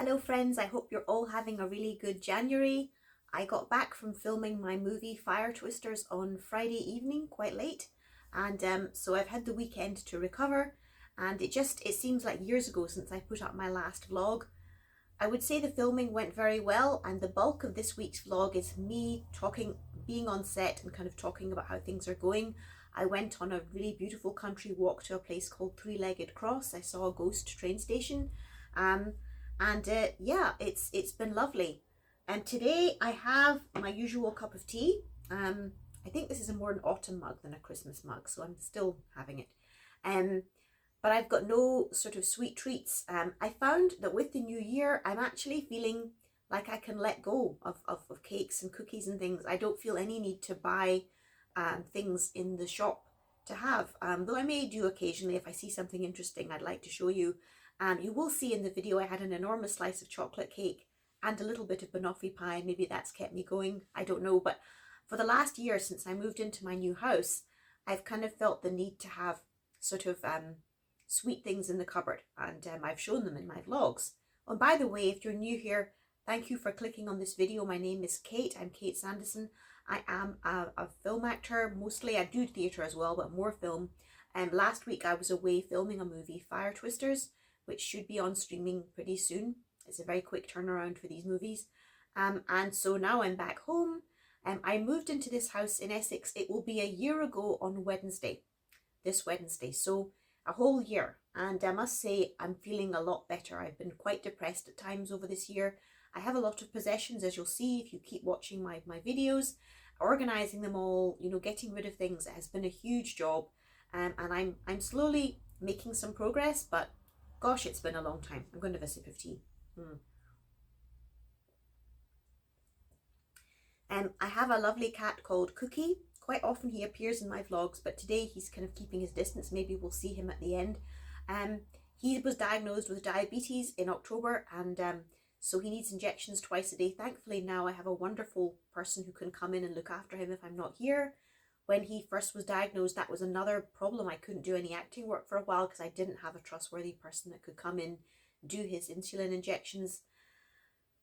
Hello friends, I hope you're all having a really good January. I got back from filming my movie FireTwisters on Friday evening, quite late, and so I've had the weekend to recover, and it seems like years ago since I put up my last vlog. I would say the filming went very well, and the bulk of this week's vlog is me being on set and kind of talking about how things are going. I went on a really beautiful country walk to a place called Three-Legged Cross. I saw a ghost train station. Yeah, it's been lovely. And today I have my usual cup of tea. I think this is more an autumn mug than a Christmas mug, so I'm still having it. But I've got no sort of sweet treats. I found that with the new year, I'm actually feeling like I can let go of cakes and cookies and things. I don't feel any need to buy things in the shop to have, though I may do occasionally if I see something interesting I'd like to show you. You will see in the video I had an enormous slice of chocolate cake and a little bit of banoffee pie. Maybe that's kept me going, I don't know. But for the last year since I moved into my new house, I've kind of felt the need to have sort of sweet things in the cupboard, and I've shown them in my vlogs. And by the way, if you're new here, thank you for clicking on this video. My name is Kate. I'm Kate Sanderson. I am a film actor. Mostly I do theatre as well, but more film. Last week I was away filming a movie, FireTwisters, which should be on streaming pretty soon. It's a very quick turnaround for these movies. And so now I'm back home. I moved into this house in Essex. It will be a year ago on Wednesday, this Wednesday. So a whole year. And I must say I'm feeling a lot better. I've been quite depressed at times over this year. I have a lot of possessions, as you'll see if you keep watching my videos. Organising them all, you know, getting rid of things has been a huge job. And I'm slowly making some progress, but gosh, it's been a long time. I'm going to have a sip of tea. I have a lovely cat called Cookie. Quite often he appears in my vlogs, but today he's kind of keeping his distance. Maybe we'll see him at the end. He was diagnosed with diabetes in October, and so he needs injections twice a day. Thankfully now I have a wonderful person who can come in and look after him if I'm not here. When he first was diagnosed, that was another problem. I couldn't do any acting work for a while because I didn't have a trustworthy person that could come in, do his insulin injections.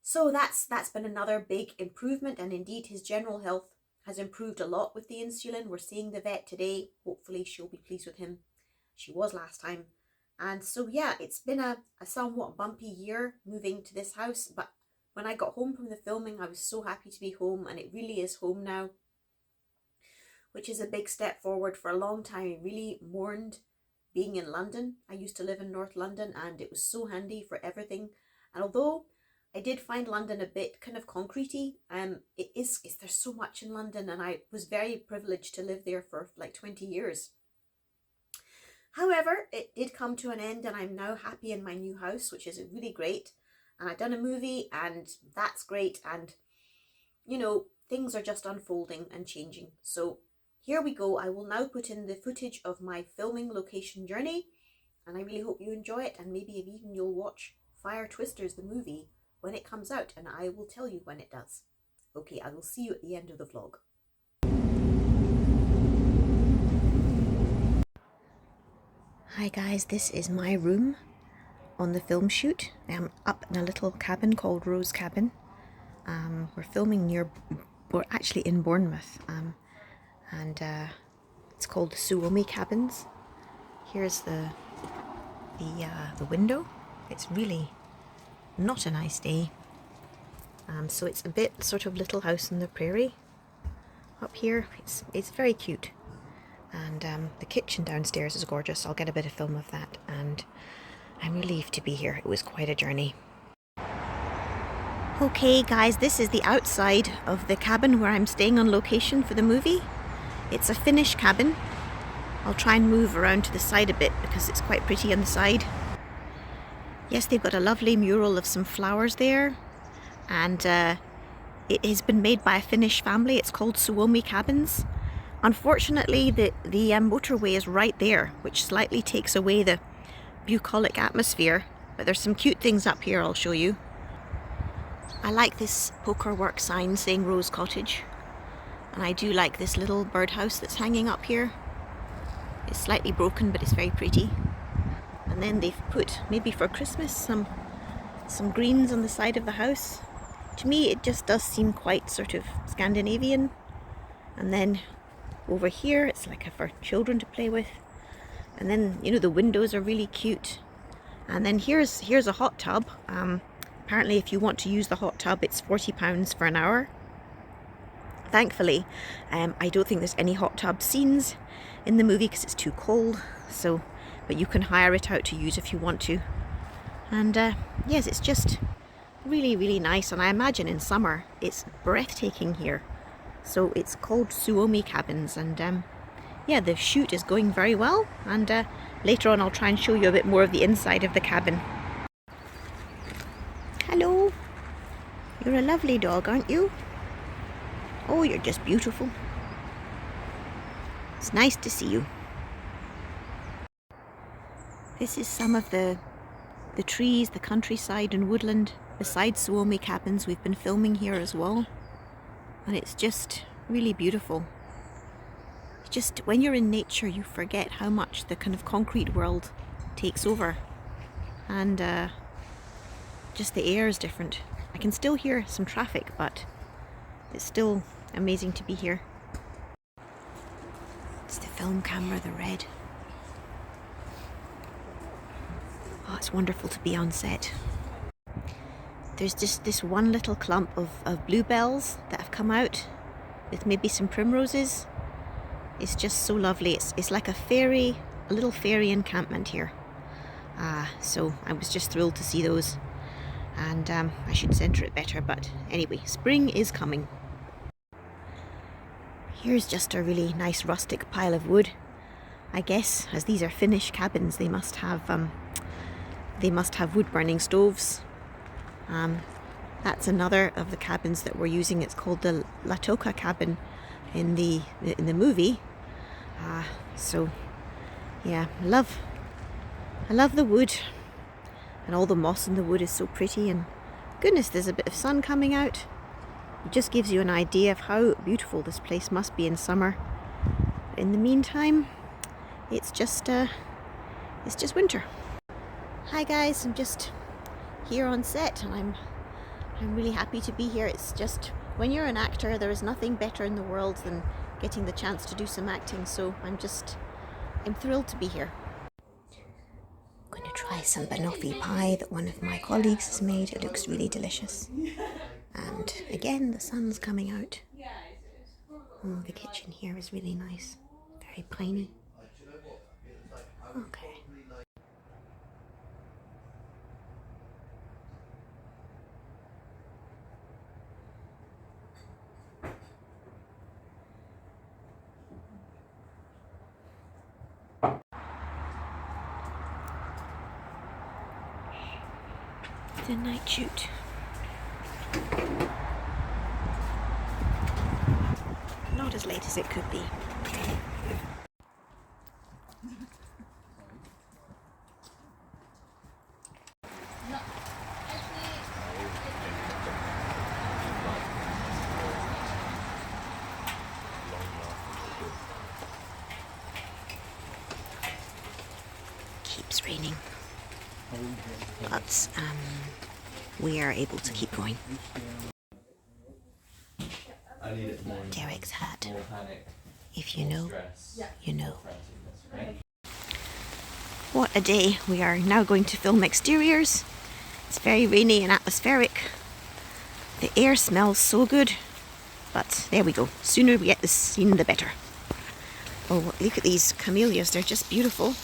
So that's been another big improvement, and indeed his general health has improved a lot with the insulin. We're seeing the vet today. Hopefully she'll be pleased with him. She was last time. And so yeah, it's been a somewhat bumpy year moving to this house, but when I got home from the filming, I was so happy to be home, and it really is home now, which is a big step forward. For a long time I really mourned being in London. I used to live in North London, and it was so handy for everything. And although I did find London a bit kind of concretey, there's so much in London, and I was very privileged to live there for like 20 years. However, it did come to an end, and I'm now happy in my new house, which is really great. And I've done a movie, and that's great. And you know, things are just unfolding and changing. So here we go. I will now put in the footage of my filming location journey, and I really hope you enjoy it, and maybe even you'll watch FireTwisters, the movie, when it comes out, and I will tell you when it does. Okay, I will see you at the end of the vlog. Hi guys, this is my room on the film shoot. I'm up in a little cabin called Rose Cabin. We're actually in Bournemouth. And it's called the Suomi cabins. Here's the window. It's really not a nice day. So it's a bit sort of Little House on the Prairie up here. It's very cute, and the kitchen downstairs is gorgeous. I'll get a bit of film of that, and I'm relieved to be here. It was quite a journey. Okay guys, this is the outside of the cabin where I'm staying on location for the movie. It's a Finnish cabin. I'll try and move around to the side a bit because it's quite pretty on the side. Yes, they've got a lovely mural of some flowers there, and it has been made by a Finnish family. It's called Suomi Cabins. Unfortunately, the motorway is right there, which slightly takes away the bucolic atmosphere, but there's some cute things up here I'll show you. I like this poker work sign saying Rose Cottage. And I do like this little birdhouse that's hanging up here. It's slightly broken, but it's very pretty. And then they've put, maybe for Christmas, some some greens on the side of the house. To me it just does seem quite sort of Scandinavian. And then over here it's like for children to play with. And then, you know, the windows are really cute. And then here's a hot tub. Apparently if you want to use the hot tub it's £40 for an hour. Thankfully, I don't think there's any hot tub scenes in the movie because it's too cold. So, but you can hire it out to use if you want to. And yes, it's just really, really nice. And I imagine in summer it's breathtaking here. So it's called Suomi cabins. And yeah, the shoot is going very well. And later on I'll try and show you a bit more of the inside of the cabin. Hello. You're a lovely dog, aren't you? Oh, you're just beautiful. It's nice to see you. This is some of the trees, the countryside and woodland beside Suomi cabins we've been filming here as well. And it's just really beautiful. Just when you're in nature you forget how much the kind of concrete world takes over. And just the air is different. I can still hear some traffic, but it's still amazing to be here. It's the film camera, the red. Oh, it's wonderful to be on set. There's just this one little clump of bluebells that have come out with maybe some primroses. It's just so lovely. It's like a little fairy encampment here. So I was just thrilled to see those. And I should centre it better, but anyway, spring is coming. Here's just a really nice rustic pile of wood. I guess as these are Finnish cabins, they must have wood burning stoves. That's another of the cabins that we're using. It's called the Latoka cabin in the movie. So yeah, I love the wood, and all the moss in the wood is so pretty. And goodness, there's a bit of sun coming out. It just gives you an idea of how beautiful this place must be in summer. In the meantime, it's just winter. Hi guys, I'm just here on set, and I'm really happy to be here. It's just, when you're an actor, there is nothing better in the world than getting the chance to do some acting. So I'm thrilled to be here. I'm going to try some banoffee pie that one of my colleagues has made. It looks really delicious. And again, the sun's coming out. Oh, the kitchen here is really nice. Very piney. Okay. The night shoot. Not as late as it could be. Keeps raining, but we are able to keep going. Derek's hat. If you know, you know. What a day. We are now going to film exteriors. It's very rainy and atmospheric. The air smells so good, but there we go. Sooner we get this scene, the better. Oh, look at these camellias. They're just beautiful.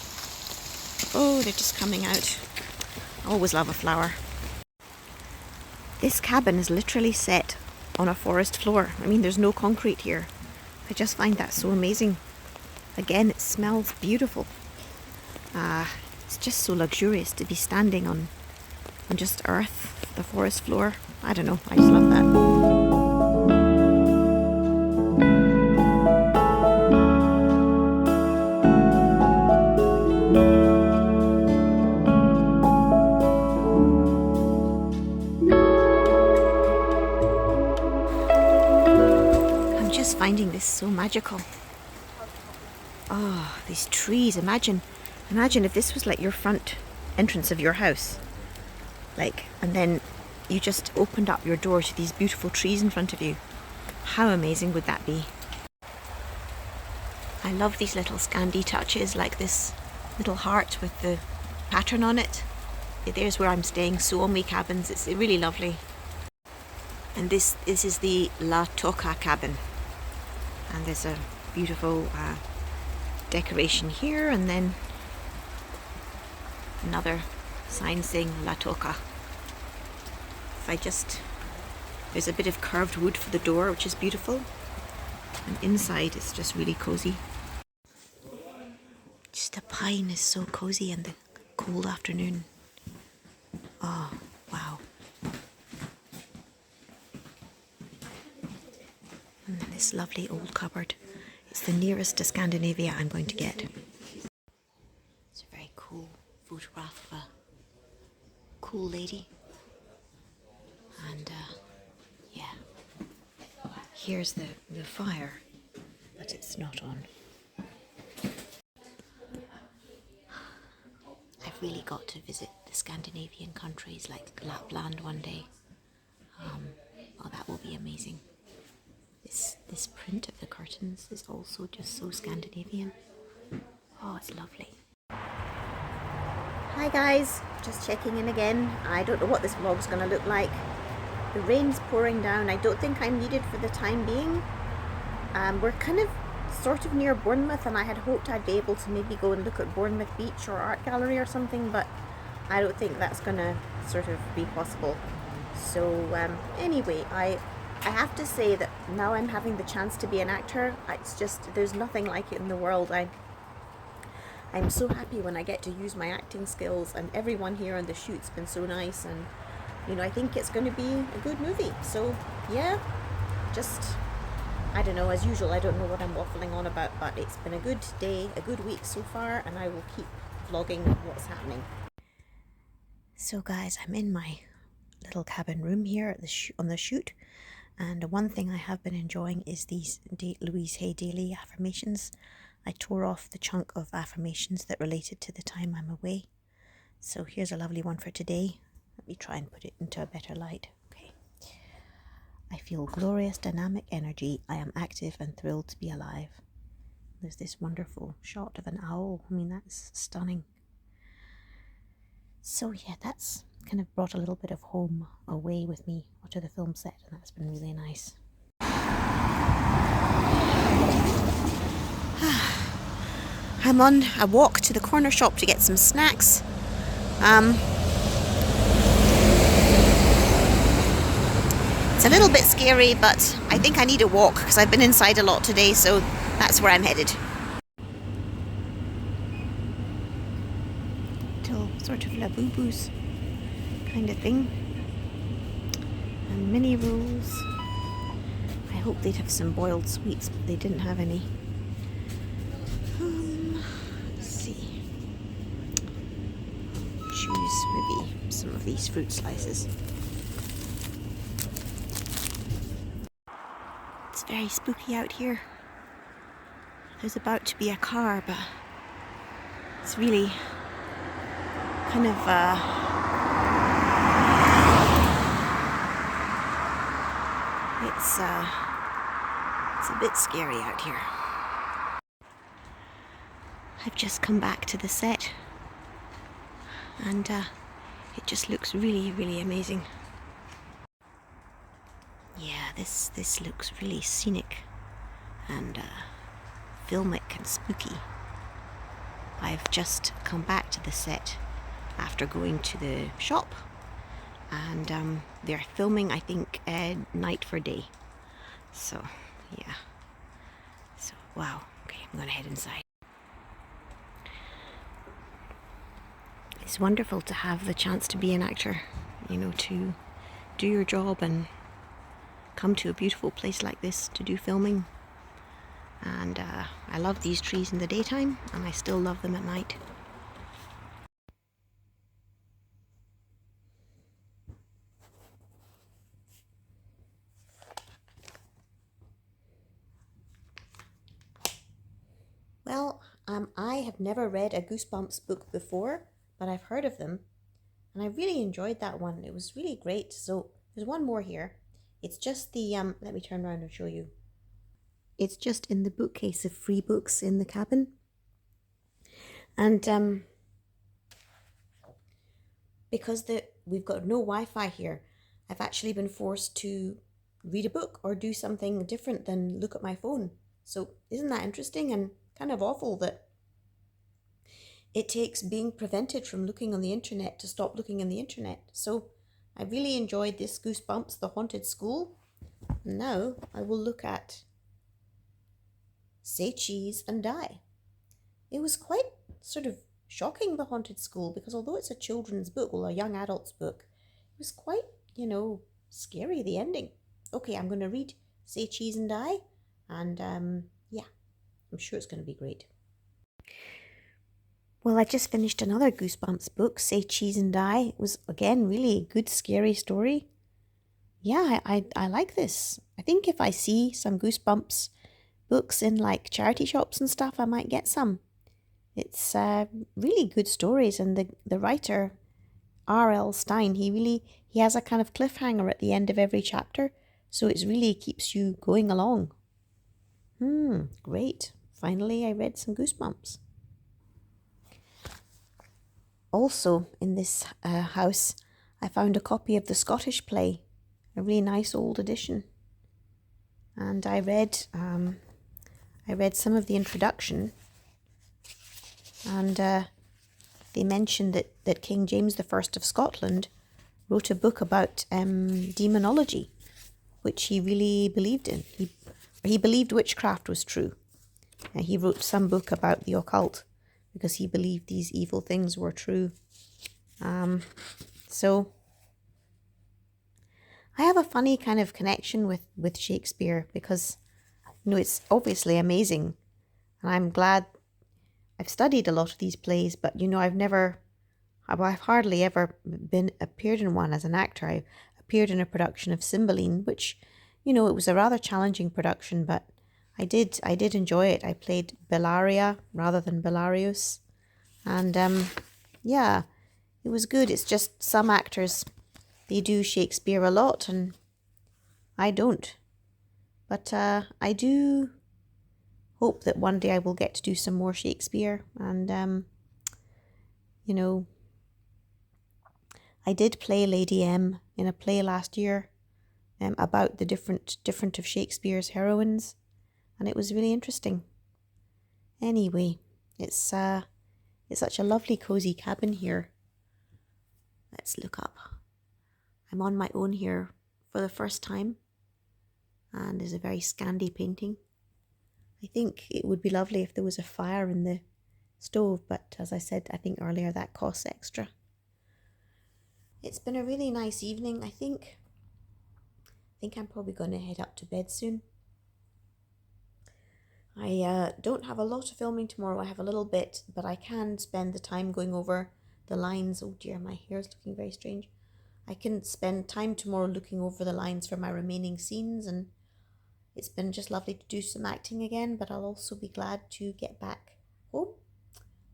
Oh, they're just coming out. I always love a flower. This cabin is literally set on a forest floor. I mean, there's no concrete here. I just find that so amazing. Again, it smells beautiful. It's just so luxurious to be standing on just earth, the forest floor. I don't know, I just love that. Finding this so magical. Oh, these trees. Imagine if this was like your front entrance of your house. and then you just opened up your door to these beautiful trees in front of you. How amazing would that be? I love these little Scandi touches, like this little heart with the pattern on it. There's where I'm staying, Suomi cabins. It's really lovely. And this is the La Toca cabin. And there's a beautiful decoration here, and then another sign saying La Toca. There's a bit of curved wood for the door, which is beautiful. And inside it's just really cozy. Just the pine is so cozy in the cold afternoon. Oh, wow. And this lovely old cupboard. It's the nearest to Scandinavia I'm going to get. It's a very cool photograph of a cool lady. And yeah, here's the fire, but it's not on. I've really got to visit the Scandinavian countries like Lapland one day. Oh, that will be amazing. This print of the curtains is also just so Scandinavian. Oh, it's lovely. Hi guys, just checking in again. I don't know what this vlog's gonna look like. The rain's pouring down. I don't think I'm needed for the time being. We're kind of sort of near Bournemouth, and I had hoped I'd be able to maybe go and look at Bournemouth Beach or Art Gallery or something, but I don't think that's gonna sort of be possible. So anyway, I have to say that now I'm having the chance to be an actor. It's just, there's nothing like it in the world. I'm so happy when I get to use my acting skills, and everyone here on the shoot's been so nice, and you know, I think it's going to be a good movie. So yeah, just, I don't know, as usual, I don't know what I'm waffling on about, but it's been a good day, a good week so far, and I will keep vlogging what's happening. So guys, I'm in my little cabin room here at on the shoot, and one thing I have been enjoying is these Louise Hay daily affirmations. I tore off the chunk of affirmations that related to the time I'm away. So here's a lovely one for today. Let me try and put it into a better light. Okay. I feel glorious dynamic energy. I am active and thrilled to be alive. There's this wonderful shot of an owl. I mean, that's stunning. So yeah, that's kind of brought a little bit of home away with me to the film set, and that's been really nice. I'm on a walk to the corner shop to get some snacks. It's a little bit scary, but I think I need a walk because I've been inside a lot today, so that's where I'm headed. Little sort of Labubu's kind of thing. And mini rolls. I hope they'd have some boiled sweets, but they didn't have any. Let's see. Choose maybe some of these fruit slices. It's very spooky out here. There's about to be a car, but it's really kind of it's a bit scary out here. I've just come back to the set, and it just looks really, really amazing. Yeah, this looks really scenic and filmic and spooky. I've just come back to the set after going to the shop, and they're filming, I think, night for day. So yeah, so wow. Okay, I'm gonna head inside. It's wonderful to have the chance to be an actor, you know, to do your job and come to a beautiful place like this to do filming. And I love these trees in the daytime, and I still love them at night. Well, I have never read a Goosebumps book before, but I've heard of them, And I really enjoyed that one. It was really great. So there's one more here. It's just the, let me turn around and show you. It's just in the bookcase of free books in the cabin. And because we've got no Wi-Fi here, I've actually been forced to read a book or do something different than look at my phone. So isn't that interesting and kind of awful that it takes being prevented from looking on the internet to stop looking on the internet? So I really enjoyed this Goosebumps, The Haunted School. And now I will look at Say Cheese and Die. It was quite sort of shocking, The Haunted School, because although it's a children's book, well, a young adult's book, it was quite, scary, the ending. Okay, I'm going to read Say Cheese and Die, and yeah, I'm sure it's going to be great. Well, I just finished another Goosebumps book, Say Cheese and Die. It was, again, really a good, scary story. Yeah, I like this. I think if I see some Goosebumps books in like charity shops and stuff, I might get some. It's really good stories, and the writer, R.L. Stein, he has a kind of cliffhanger at the end of every chapter, so it really keeps you going along. Great. Finally, I read some Goosebumps. Also, in this house, I found a copy of the Scottish play, a really nice old edition. And I read some of the introduction, and they mentioned that King James I of Scotland wrote a book about demonology, which he really believed in. He believed witchcraft was true. He wrote some book about the occult because he believed these evil things were true. So I have a funny kind of connection with Shakespeare because, it's obviously amazing. And I'm glad I've studied a lot of these plays, but, I've hardly ever appeared in one as an actor. I appeared in a production of Cymbeline, which, it was a rather challenging production, but I did enjoy it. I played Bellaria rather than Bellarius. And, yeah, it was good. It's just some actors, they do Shakespeare a lot, and I don't. But I do hope that one day I will get to do some more Shakespeare. And, I did play Lady M in a play last year about the different of Shakespeare's heroines, and it was really interesting. Anyway, it's such a lovely cozy cabin here. Let's look up. I'm on my own here for the first time, and there's a very Scandi painting. I think it would be lovely if there was a fire in the stove, but as I said, I think earlier, that costs extra. It's been a really nice evening. I think I'm probably going to head up to bed soon. I don't have a lot of filming tomorrow. I have a little bit, but I can spend the time going over the lines. Oh dear, my hair's looking very strange. I can spend time tomorrow looking over the lines for my remaining scenes, and it's been just lovely to do some acting again, but I'll also be glad to get back home.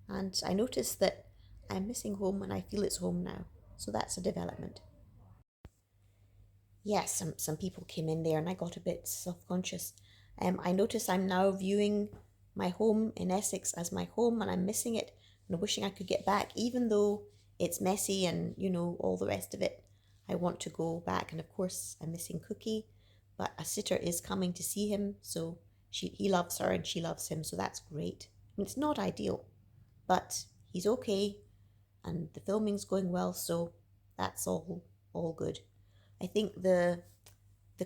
And I noticed that I'm missing home and I feel it's home now. So that's a development. Yes, some people came in there and I got a bit self-conscious. I notice I'm now viewing my home in Essex as my home, and I'm missing it and wishing I could get back, even though it's messy and, all the rest of it. I want to go back, and of course I'm missing Cookie, but a sitter is coming to see him, so he loves her and she loves him, so that's great. I mean, it's not ideal, but he's okay, and the filming's going well, so that's all good. I think the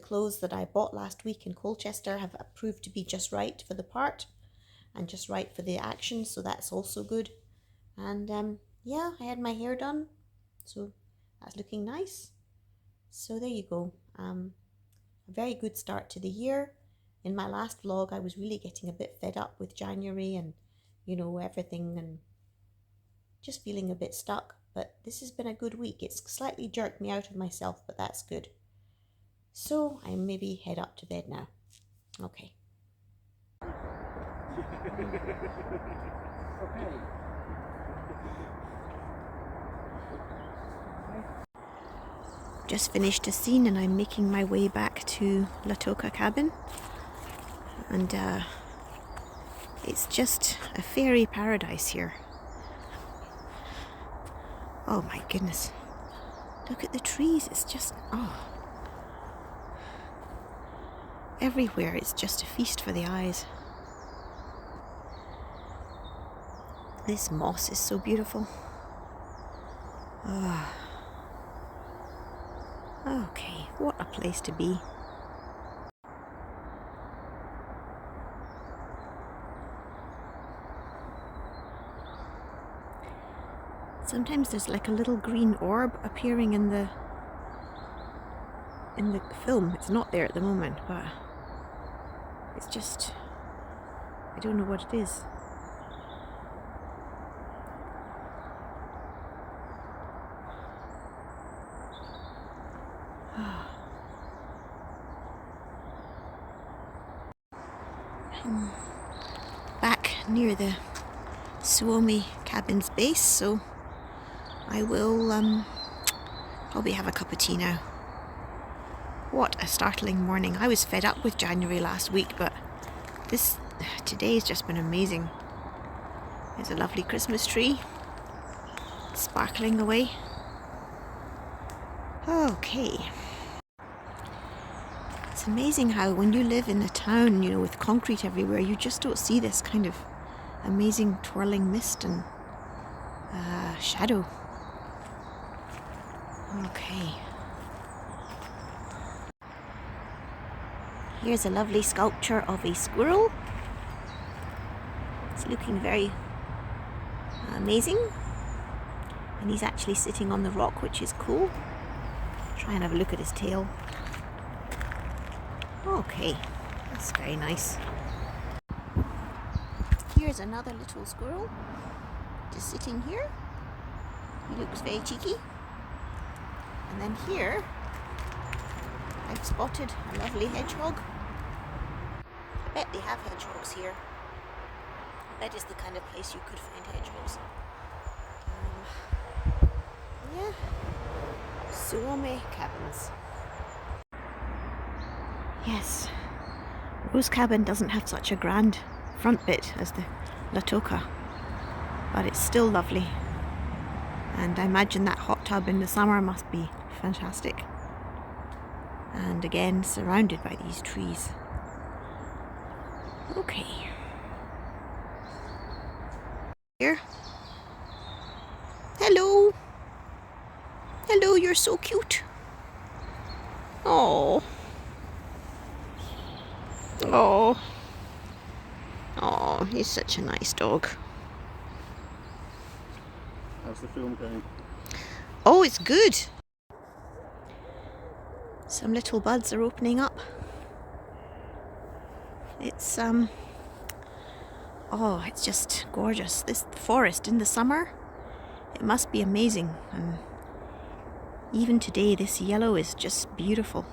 clothes that I bought last week in Colchester have proved to be just right for the part and just right for the action, so that's also good. And yeah, I had my hair done, so that's looking nice. So there you go. A very good start to the year. In my last vlog, I was really getting a bit fed up with January and, everything, and just feeling a bit stuck. But this has been a good week. It's slightly jerked me out of myself, but that's good. So I maybe head up to bed now. Okay. just finished a scene and I'm making my way back to Latoka cabin, and it's just a fairy paradise here. Oh my goodness, look at the trees, it's just, oh, everywhere it's just a feast for the eyes. This moss is so beautiful. Oh. Okay, what a place to be. Sometimes there's like a little green orb appearing in the film. It's not there at the moment, but it's just, I don't know what it is. Back near the Suomi cabin's base, so I will probably have a cup of tea now. What a startling morning. I was fed up with January last week, but today's just been amazing. There's a lovely Christmas tree sparkling away. Okay. It's amazing how when you live in a town, you know, with concrete everywhere, you just don't see this kind of amazing twirling mist and shadow. Okay. Here's a lovely sculpture of a squirrel. It's looking very amazing. And he's actually sitting on the rock, which is cool. Try and have a look at his tail. Okay, that's very nice. Here's another little squirrel, just sitting here. He looks very cheeky. And then here, I've spotted a lovely hedgehog. I bet they have hedgehogs here. That is the kind of place you could find hedgehogs. Yeah, Suomi cabins. Yes, Rose cabin doesn't have such a grand front bit as the Latoka, but it's still lovely. And I imagine that hot tub in the summer must be fantastic. And again, surrounded by these trees. Okay. Here. Hello. Hello, you're so cute. Oh. Oh. Oh, he's such a nice dog. How's the film going? Oh, it's good. Some little buds are opening up. It's oh, it's just gorgeous. This forest in the summer, it must be amazing. And even today, this yellow is just beautiful.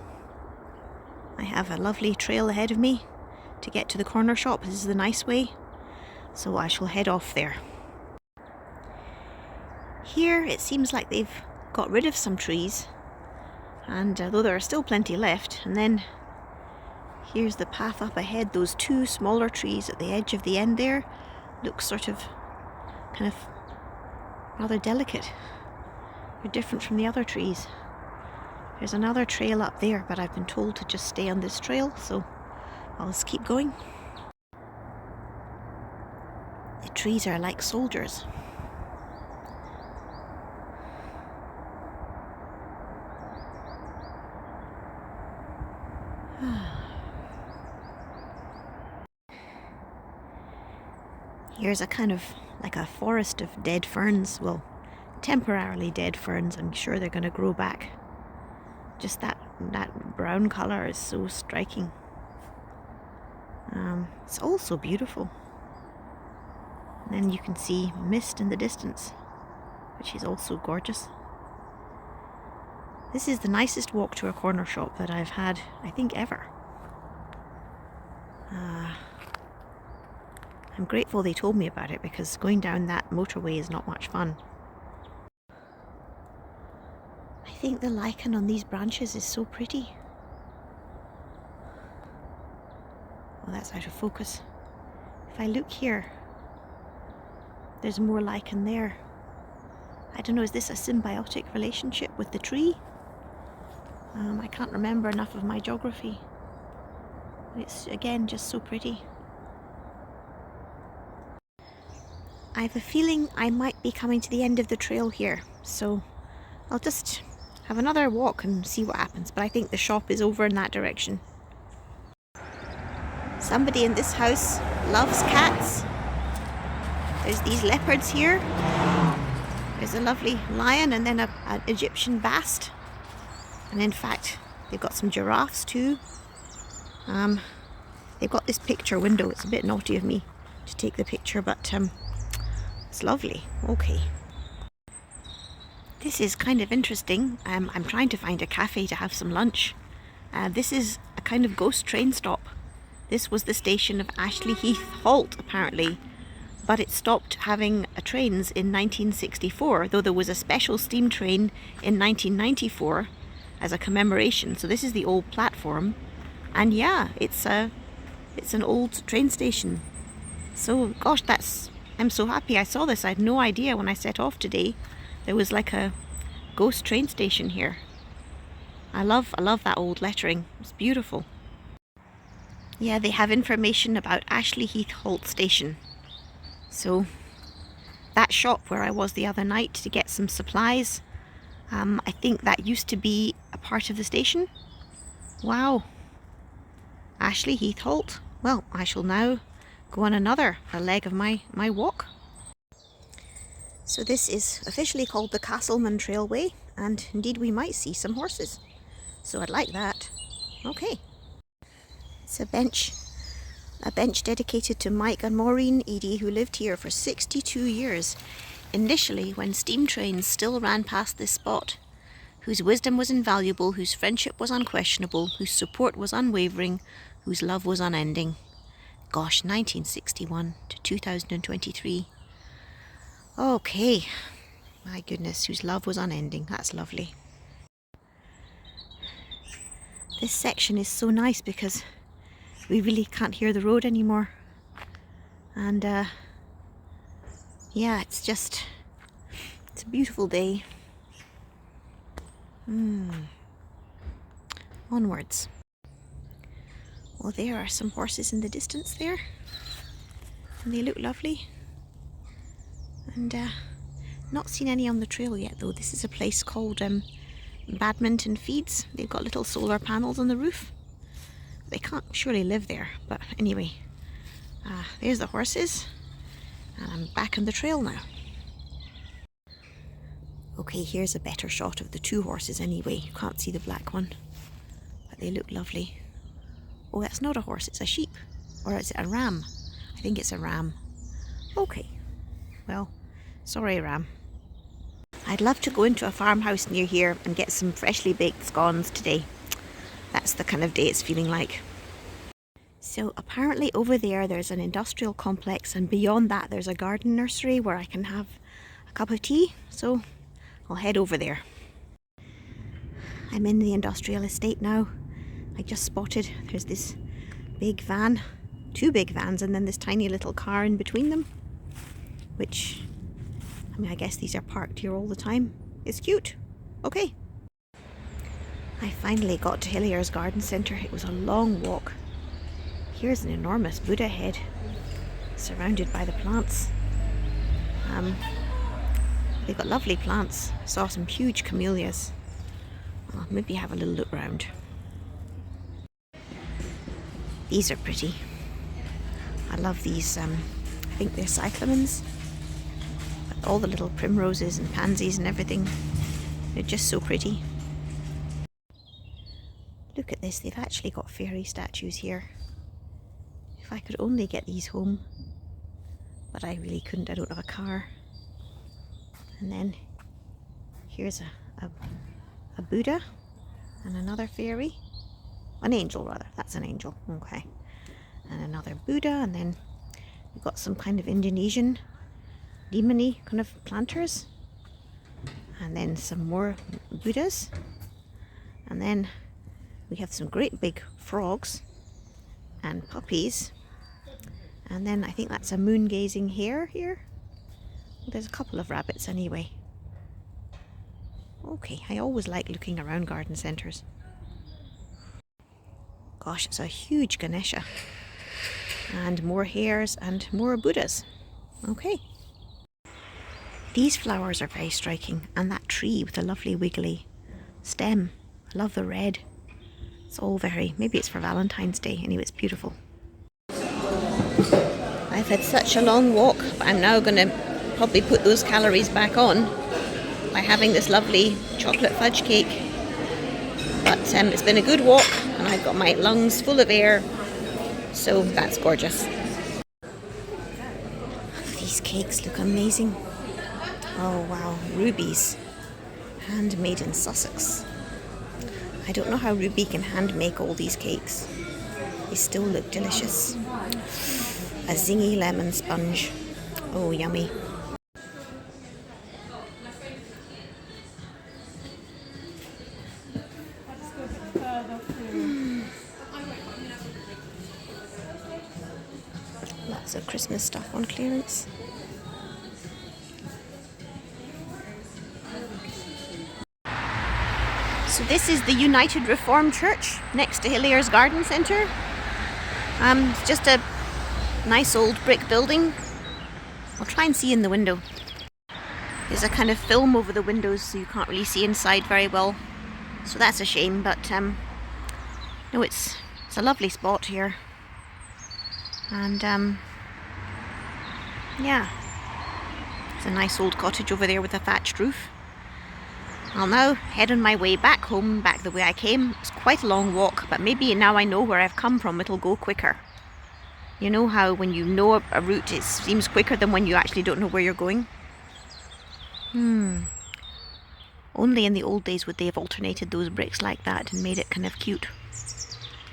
I have a lovely trail ahead of me to get to the corner shop. This is the nice way, so I shall head off there. Here it seems like they've got rid of some trees, and though there are still plenty left. And then here's the path up ahead. Those two smaller trees at the edge of the end there look sort of kind of rather delicate. They're different from the other trees. There's another trail up there, but I've been told to just stay on this trail, so I'll just keep going. The trees are like soldiers. Here's a kind of like a forest of dead ferns. Well, temporarily dead ferns. I'm sure they're going to grow back. Just that brown colour is so striking. It's all so beautiful. And then you can see mist in the distance, which is also gorgeous. This is the nicest walk to a corner shop that I've had, I think, ever. I'm grateful they told me about it, because going down that motorway is not much fun. I think the lichen on these branches is so pretty. Oh, that's out of focus. If I look here, there's more lichen there. I don't know, is this a symbiotic relationship with the tree? I can't remember enough of my geography. It's, again, just so pretty. I have a feeling I might be coming to the end of the trail here, so I'll just have another walk and see what happens, but I think the shop is over in that direction. Somebody in this house loves cats. There's these leopards here. There's a lovely lion and then an Egyptian bast. And in fact, they've got some giraffes too. They've got this picture window. It's a bit naughty of me to take the picture, but it's lovely. Okay. This is kind of interesting. I'm trying to find a cafe to have some lunch. This is a kind of ghost train stop. This was the station of Ashley Heath Halt, apparently, but it stopped having trains in 1964, though there was a special steam train in 1994 as a commemoration. So this is the old platform, and yeah, it's an old train station. So gosh, I'm so happy I saw this. I had no idea when I set off today there was like a ghost train station here. I love that old lettering. It's beautiful. Yeah, they have information about Ashley Heath Halt Station. So that shop where I was the other night to get some supplies, I think that used to be a part of the station. Wow. Ashley Heath Halt. Well, I shall now go on a leg of my walk. So this is officially called the Castleman Trailway, and indeed we might see some horses. So I'd like that. Okay. It's a bench dedicated to Mike and Maureen Eady, who lived here for 62 years, initially when steam trains still ran past this spot, whose wisdom was invaluable, whose friendship was unquestionable, whose support was unwavering, whose love was unending. Gosh, 1961 to 2023. Okay, my goodness, whose love was unending. That's lovely. This section is so nice because we really can't hear the road anymore, and yeah, it's a beautiful day. Onwards. Well, there are some horses in the distance there, and they look lovely, and not seen any on the trail yet though. This is a place called Badminton Feeds. They've got little solar panels on the roof. They can't surely live there, but anyway, there's the horses, and I'm back on the trail now. Okay, here's a better shot of the two horses anyway. You can't see the black one, but they look lovely. Oh, that's not a horse, it's a sheep. Or is it a ram? I think it's a ram. Okay, well, sorry ram. I'd love to go into a farmhouse near here and get some freshly baked scones today. That's the kind of day it's feeling like. So apparently over there's an industrial complex, and beyond that there's a garden nursery where I can have a cup of tea. So I'll head over there. I'm in the industrial estate now. I just spotted there's this big van, two big vans, and then this tiny little car in between them, which, I mean, I guess these are parked here all the time. It's cute. Okay. I finally got to Hillier's Garden Centre. It was a long walk. Here's an enormous Buddha head surrounded by the plants. They've got lovely plants. I saw some huge camellias. I'll maybe have a little look round. These are pretty. I love these, I think they're cyclamens. All the little primroses and pansies and everything. They're just so pretty. Look at this, they've actually got fairy statues here. If I could only get these home. But I really couldn't, I don't have a car. And then here's a Buddha and another fairy. An angel rather, that's an angel, okay. And another Buddha, and then we've got some kind of Indonesian demony kind of planters. and then some more Buddhas, and then we have some great big frogs and puppies, and then I think that's a moon gazing hare here. There's a couple of rabbits anyway. Okay, I always like looking around garden centres. Gosh, it's a huge Ganesha. And more hares and more Buddhas. Okay. These flowers are very striking, and that tree with a lovely wiggly stem. I love the red. It's all very, maybe it's for Valentine's Day. Anyway, it's beautiful. I've had such a long walk, but I'm now going to probably put those calories back on by having this lovely chocolate fudge cake. But it's been a good walk, and I've got my lungs full of air, so that's gorgeous. These cakes look amazing. Oh wow, rubies, handmade in Sussex. I don't know how Ruby can hand make all these cakes. They still look delicious. A zingy lemon sponge. Oh, yummy. Lots of Christmas stuff on clearance. So this is the United Reformed Church next to Hilliers Garden Centre. It's just a nice old brick building. I'll try and see in the window. There's a kind of film over the windows, so you can't really see inside very well. So that's a shame, but no, it's a lovely spot here. And yeah, there's a nice old cottage over there with a thatched roof. I'll now head on my way back home, back the way I came. It's quite a long walk, but maybe now I know where I've come from, it'll go quicker. You know how when you know a route, it seems quicker than when you actually don't know where you're going? Only in the old days would they have alternated those bricks like that and made it kind of cute.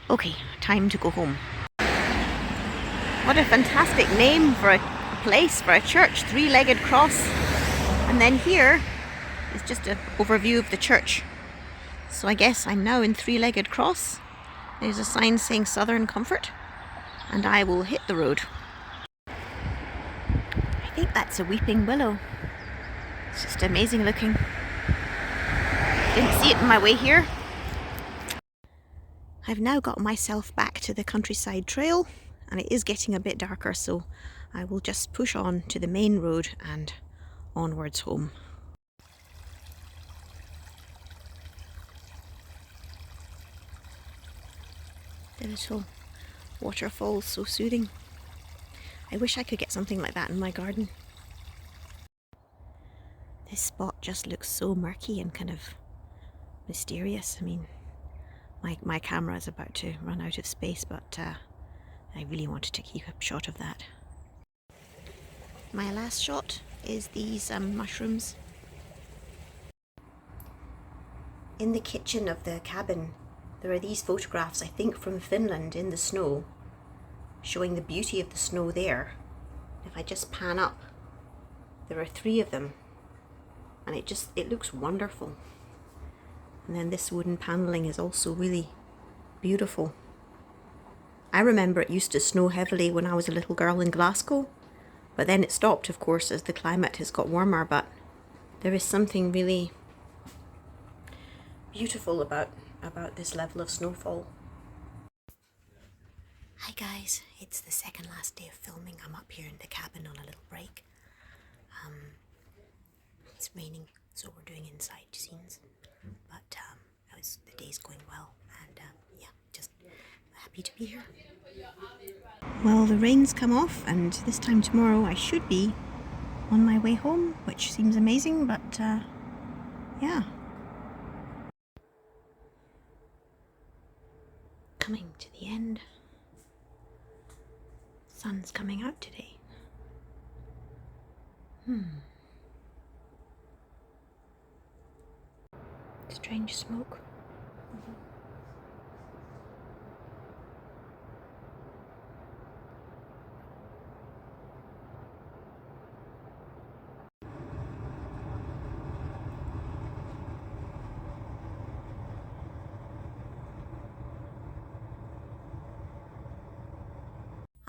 Okay, time to go home. What a fantastic name for a place, for a church, three-legged cross. And then here is just an overview of the church. So I guess I'm now in three-legged cross. There's a sign saying Southern Comfort, and I will hit the road. I think that's a weeping willow. It's just amazing looking. Didn't see it on my way here. I've now got myself back to the countryside trail, and it is getting a bit darker, so I will just push on to the main road and onwards home. The little waterfall, so soothing. I wish I could get something like that in my garden. This spot just looks so murky and kind of mysterious. I mean, my camera is about to run out of space, but I really wanted to keep a shot of that. My last shot is these mushrooms. In the kitchen of the cabin, there are these photographs, I think from Finland, in the snow, showing the beauty of the snow there. If I just pan up, there are 3 of them, and it looks wonderful. And then this wooden panelling is also really beautiful. I remember it used to snow heavily when I was a little girl in Glasgow, but then it stopped, of course, as the climate has got warmer. But there is something really beautiful about this level of snowfall. Hi guys, it's the second last day of filming. I'm up here in the cabin on a little break. It's raining, so we're doing inside scenes, but the day's going well, and yeah, just happy to be here. Well, the rain's come off, and this time tomorrow I should be on my way home, which seems amazing, but yeah. Coming to the end. Sun's coming out today. Strange smoke.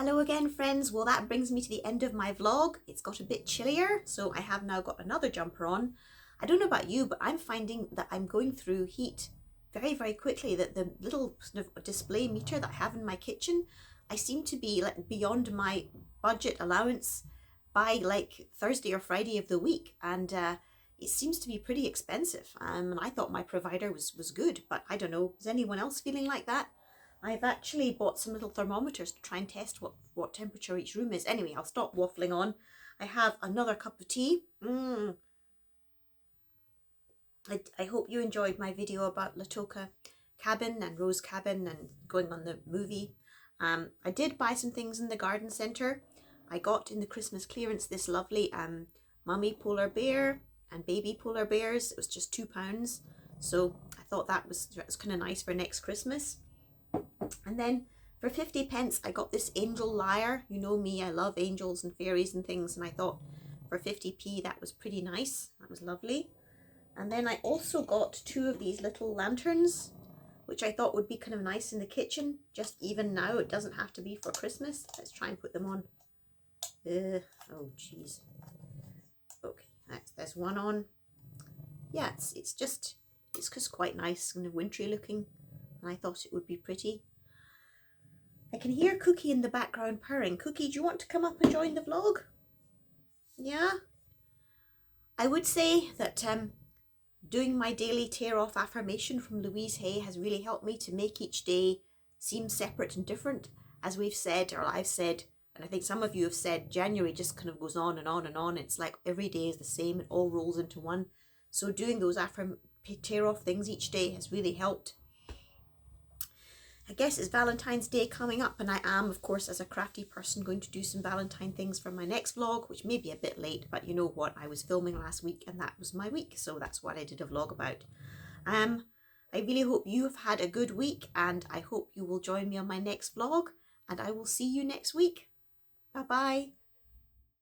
Hello again, friends. Well, that brings me to the end of my vlog. It's got a bit chillier, so I have now got another jumper on. I don't know about you, but I'm finding that I'm going through heat very, very quickly. That the little sort of display meter that I have in my kitchen, I seem to be like beyond my budget allowance by like Thursday or Friday of the week, and it seems to be pretty expensive. And I thought my provider was good, but I don't know. Is anyone else feeling like that? I've actually bought some little thermometers to try and test what temperature each room is. Anyway, I'll stop waffling on. I have another cup of tea. I hope you enjoyed my video about Latoka Cabin and Rose Cabin and going on the movie. I did buy some things in the garden centre. I got in the Christmas clearance this lovely mummy polar bear and baby polar bears. It was just £2. So I thought that was kind of nice for next Christmas. And then for 50p I got this angel lyre. You know me, I love angels and fairies and things, and I thought for 50p that was pretty nice. That was lovely. And then I also got 2 of these little lanterns, which I thought would be kind of nice in the kitchen, just even now. It doesn't have to be for Christmas. Let's try and put them on. Oh jeez. Okay, there's one on. Yeah, it's just quite nice and wintry looking, and I thought it would be pretty. I can hear Cookie in the background purring. Cookie, do you want to come up and join the vlog? Yeah? I would say that doing my daily tear-off affirmation from Louise Hay has really helped me to make each day seem separate and different. As we've said, or I've said, and I think some of you have said, January just kind of goes on and on and on. It's like every day is the same. It all rolls into one. So doing those tear-off things each day has really helped. I guess it's Valentine's Day coming up, and I am, of course, as a crafty person, going to do some Valentine things for my next vlog, which may be a bit late, but you know what, I was filming last week and that was my week, so that's what I did a vlog about. I really hope you have had a good week, and I hope you will join me on my next vlog, and I will see you next week. Bye bye.